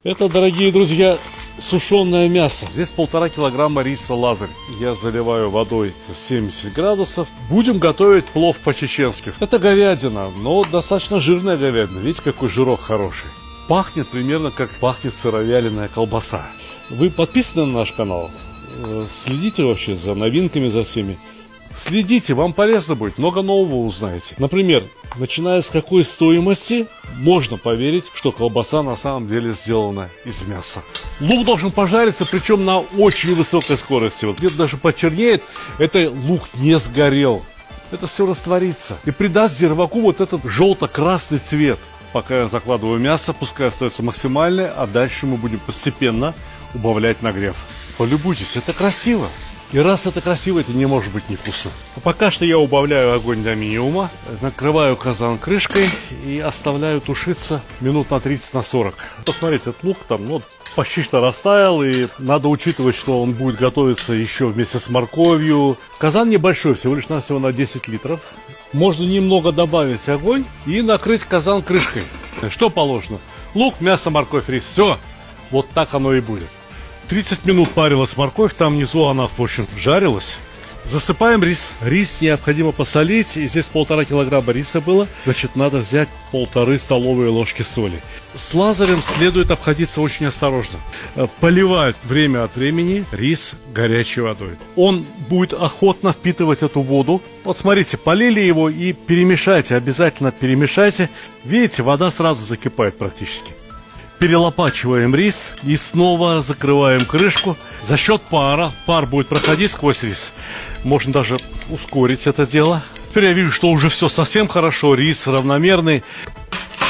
Это, дорогие друзья, сушеное мясо. Здесь 1,5 килограмма риса «Лазарь». Я заливаю водой 70 градусов. Будем готовить плов по-чеченски. Это говядина, но достаточно жирная говядина. Видите, какой жирок хороший. Пахнет примерно как пахнет сыровяленая колбаса. Вы подписаны на наш канал? Следите вообще за новинками, за всеми. Следите, вам полезно будет, много нового узнаете. Например, начиная с какой стоимости можно поверить, что колбаса на самом деле сделана из мяса. Лук должен пожариться, причем на очень высокой скорости. Вот где-то даже почернеет, это лук не сгорел. Это все растворится и придаст зирваку вот этот желто-красный цвет. Пока я закладываю мясо, пускай остается максимальное, а дальше мы будем постепенно убавлять нагрев. Полюбуйтесь, это красиво. И раз это красиво, это не может быть невкусно. Пока что я убавляю огонь до минимума, накрываю казан крышкой и оставляю тушиться минут на 30-40. Посмотрите, этот лук там почти что растаял, и надо учитывать, что он будет готовиться еще вместе с морковью. Казан небольшой, всего лишь навсего на 10 литров. Можно немного добавить огонь и накрыть казан крышкой. Что положено? Лук, мясо, морковь, рис. Все, вот так оно и будет. 30 минут парилась морковь, там внизу она, в общем, жарилась. Засыпаем рис. Рис необходимо посолить, и здесь 1,5 килограмма риса было, значит, надо взять 1,5 столовые ложки соли. С лазарем следует обходиться очень осторожно. Поливать время от времени рис горячей водой. Он будет охотно впитывать эту воду. Вот смотрите, полили его и перемешайте, обязательно перемешайте. Видите, вода сразу закипает практически. Перелопачиваем рис и снова закрываем крышку. За счет пара, пар будет проходить сквозь рис. Можно даже ускорить это дело. Теперь я вижу, что уже все совсем хорошо, рис равномерный.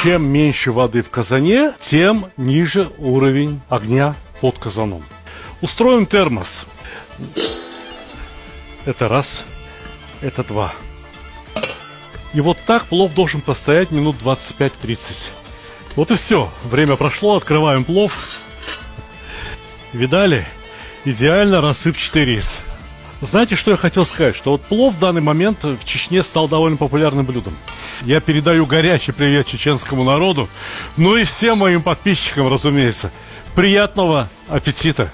Чем меньше воды в казане, тем ниже уровень огня под казаном. Устроим термос. Это раз, это два. И вот так плов должен постоять минут 25-30. Вот и все. Время прошло, открываем плов. Видали? Идеально рассыпчатый рис. Знаете, что я хотел сказать? Что вот плов в данный момент в Чечне стал довольно популярным блюдом. Я передаю горячий привет чеченскому народу. Ну и всем моим подписчикам, разумеется. Приятного аппетита!